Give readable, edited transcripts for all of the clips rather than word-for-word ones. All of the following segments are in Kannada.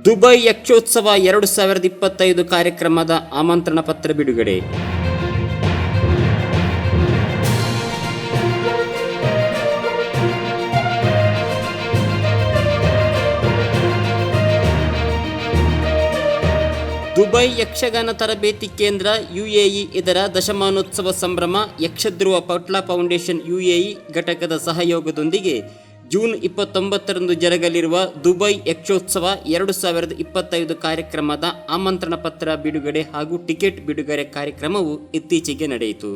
ದುಬೈ ಯಕ್ಷೋತ್ಸವ 2025 ಕಾರ್ಯಕ್ರಮದ ಆಮಂತ್ರಣ ಪತ್ರ ಬಿಡುಗಡೆ. ದುಬೈ ಯಕ್ಷಗಾನ ತರಬೇತಿ ಕೇಂದ್ರ UAE ಇದರ ದಶಮಾನೋತ್ಸವ ಸಂಭ್ರಮ ಯಕ್ಷಧ್ರುವ ಪಟ್ಲ ಫೌಂಡೇಶನ್ UAE ಘಟಕದ ಸಹಯೋಗದೊಂದಿಗೆ ಜೂನ್ 29ರಂದು ಜರುಗಲಿರುವ ದುಬೈ ಯಕ್ಷೋತ್ಸವ 2025 ಕಾರ್ಯಕ್ರಮದ ಆಮಂತ್ರಣ ಪತ್ರ ಬಿಡುಗಡೆ ಹಾಗೂ ಟಿಕೆಟ್ ಬಿಡುಗಡೆ ಕಾರ್ಯಕ್ರಮವು ಇತ್ತೀಚೆಗೆ ನಡೆಯಿತು.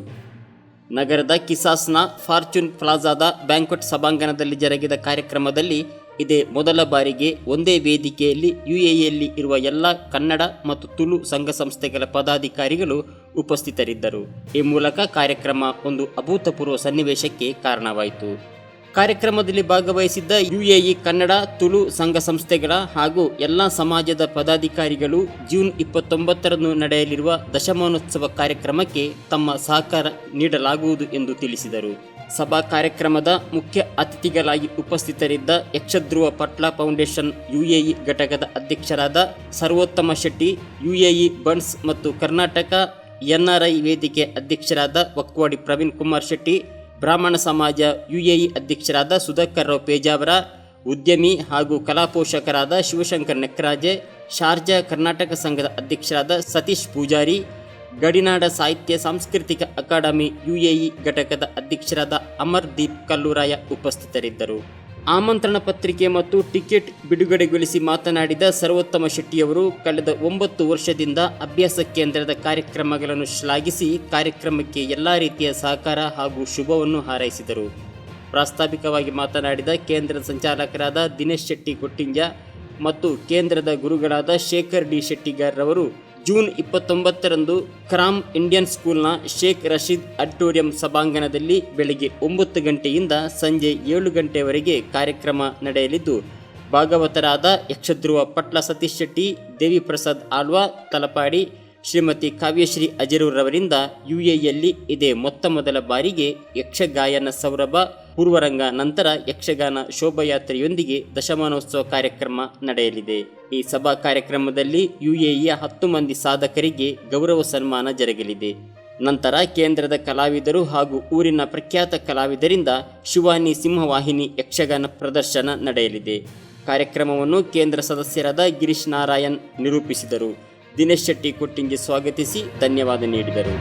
ನಗರದ ಕಿಸಾಸ್ನ ಫಾರ್ಚೂನ್ ಪ್ಲಾಜಾದ ಬ್ಯಾಂಕ್ವೆಟ್ ಸಭಾಂಗಣದಲ್ಲಿ ಜರುಗಿದ ಕಾರ್ಯಕ್ರಮದಲ್ಲಿ ಇದೇ ಮೊದಲ ಬಾರಿಗೆ ಒಂದೇ ವೇದಿಕೆಯಲ್ಲಿ UAEಯಲ್ಲಿ ಇರುವ ಎಲ್ಲ ಕನ್ನಡ ಮತ್ತು ತುಳು ಸಂಘ ಸಂಸ್ಥೆಗಳ ಪದಾಧಿಕಾರಿಗಳು ಉಪಸ್ಥಿತರಿದ್ದರು. ಈ ಮೂಲಕ ಕಾರ್ಯಕ್ರಮ ಒಂದು ಅಭೂತಪೂರ್ವ ಸನ್ನಿವೇಶಕ್ಕೆ ಕಾರಣವಾಯಿತು. ಕಾರ್ಯಕ್ರಮದಲ್ಲಿ ಭಾಗವಹಿಸಿದ್ದ UAE ಕನ್ನಡ ತುಳು ಸಂಘ ಸಂಸ್ಥೆಗಳ ಹಾಗೂ ಎಲ್ಲ ಸಮಾಜದ ಪದಾಧಿಕಾರಿಗಳು ಜೂನ್ 29ರಂದು ನಡೆಯಲಿರುವ ದಶಮಾನೋತ್ಸವ ಕಾರ್ಯಕ್ರಮಕ್ಕೆ ತಮ್ಮ ಸಹಕಾರ ನೀಡಲಾಗುವುದು ಎಂದು ತಿಳಿಸಿದರು. ಸಭಾ ಕಾರ್ಯಕ್ರಮದ ಮುಖ್ಯ ಅತಿಥಿಗಳಾಗಿ ಉಪಸ್ಥಿತರಿದ್ದ ಯಕ್ಷಧ್ರುವ ಪಟ್ಲ ಫೌಂಡೇಶನ್ UAE ಘಟಕದ ಅಧ್ಯಕ್ಷರಾದ ಸರ್ವೋತ್ತಮ ಶೆಟ್ಟಿ, UAE ಬನ್ಸ್ ಮತ್ತು ಕರ್ನಾಟಕ NRI ವೇದಿಕೆ ಅಧ್ಯಕ್ಷರಾದ ವಕ್ವಾಡಿ ಪ್ರವೀಣ್ ಕುಮಾರ್ ಶೆಟ್ಟಿ, ಬ್ರಾಹ್ಮಣ ಸಮಾಜ UAE ಅಧ್ಯಕ್ಷರಾದ ಸುಧಾಕರ್ ರಾವ್ ಪೇಜಾವರ, ಉದ್ಯಮಿ ಹಾಗೂ ಕಲಾಪೋಷಕರಾದ ಶಿವಶಂಕರ್ ನೆಕ್ರಾಜೆ, ಶಾರ್ಜಾ ಕರ್ನಾಟಕ ಸಂಘದ ಅಧ್ಯಕ್ಷರಾದ ಸತೀಶ್ ಪೂಜಾರಿ, ಗಡಿನಾಡ ಸಾಹಿತ್ಯ ಸಾಂಸ್ಕೃತಿಕ ಅಕಾಡೆಮಿ UAE ಘಟಕದ ಅಧ್ಯಕ್ಷರಾದ ಅಮರ್ದೀಪ್ ಕಲ್ಲೂರಾಯ ಉಪಸ್ಥಿತರಿದ್ದರು. ಆಮಂತ್ರಣ ಪತ್ರಿಕೆ ಮತ್ತು ಟಿಕೆಟ್ ಬಿಡುಗಡೆಗೊಳಿಸಿ ಮಾತನಾಡಿದ ಸರ್ವೋತ್ತಮ ಶೆಟ್ಟಿಯವರು ಕಳೆದ 9 ವರ್ಷದಿಂದ ಅಭ್ಯಾಸ ಕೇಂದ್ರದ ಕಾರ್ಯಕ್ರಮಗಳನ್ನು ಶ್ಲಾಘಿಸಿ ಕಾರ್ಯಕ್ರಮಕ್ಕೆ ಎಲ್ಲ ರೀತಿಯ ಸಹಕಾರ ಹಾಗೂ ಶುಭವನ್ನು ಹಾರೈಸಿದರು. ಪ್ರಾಸ್ತಾವಿಕವಾಗಿ ಮಾತನಾಡಿದ ಕೇಂದ್ರದ ಸಂಚಾಲಕರಾದ ದಿನೇಶ್ ಶೆಟ್ಟಿ ಕೊಟ್ಟಿಂಜ ಮತ್ತು ಕೇಂದ್ರದ ಗುರುಗಳಾದ ಶೇಖರ್ ಡಿ ಶೆಟ್ಟಿಗಾರ್ರವರು ಜೂನ್ 29ರಂದು ಕ್ರಾಮ್ ಇಂಡಿಯನ್ ಸ್ಕೂಲ್ನ ಶೇಖ್ ರಶೀದ್ ಆಡಿಟೋರಿಯಂ ಸಭಾಂಗಣದಲ್ಲಿ ಬೆಳಗ್ಗೆ 9 ಗಂಟೆಯಿಂದ ಸಂಜೆ 7 ಗಂಟೆವರೆಗೆ ಕಾರ್ಯಕ್ರಮ ನಡೆಯಲಿದ್ದು, ಭಾಗವತರಾದ ಯಕ್ಷಧ್ರುವ ಪಟ್ಲ ಸತೀಶ್ ಶೆಟ್ಟಿ, ದೇವಿ ಪ್ರಸಾದ್ ಆಳ್ವಾ ತಲಪಾಡಿ, ಶ್ರೀಮತಿ ಕಾವ್ಯಶ್ರೀ ಅಜರೂರವರಿಂದ UAEಯಲ್ಲಿ ಇದೇ ಮೊದಲ ಬಾರಿಗೆ ಯಕ್ಷಗಾಯನ ಸೌರಭ ಪೂರ್ವರಂಗ ನಂತರ ಯಕ್ಷಗಾನ ಶೋಭಾಯಾತ್ರೆಯೊಂದಿಗೆ ದಶಮಾನೋತ್ಸವ ಕಾರ್ಯಕ್ರಮ ನಡೆಯಲಿದೆ. ಈ ಸಭಾ ಕಾರ್ಯಕ್ರಮದಲ್ಲಿ UAEಯ 10 ಮಂದಿ ಸಾಧಕರಿಗೆ ಗೌರವ ಸನ್ಮಾನ ಜರುಗಲಿದೆ. ನಂತರ ಕೇಂದ್ರದ ಕಲಾವಿದರು ಹಾಗೂ ಊರಿನ ಪ್ರಖ್ಯಾತ ಕಲಾವಿದರಿಂದ ಶಿವಾನಿ ಸಿಂಹವಾಹಿನಿ ಯಕ್ಷಗಾನ ಪ್ರದರ್ಶನ ನಡೆಯಲಿದೆ. ಕಾರ್ಯಕ್ರಮವನ್ನು ಕೇಂದ್ರ ಸದಸ್ಯರಾದ ಗಿರೀಶ್ ನಾರಾಯಣ್ ನಿರೂಪಿಸಿದರು. ದಿನೇಶ್ ಶೆಟ್ಟಿ ಕೊಟ್ಟಿಂಗೆ ಸ್ವಾಗತಿಸಿ ಧನ್ಯವಾದ ನೀಡಿದರು.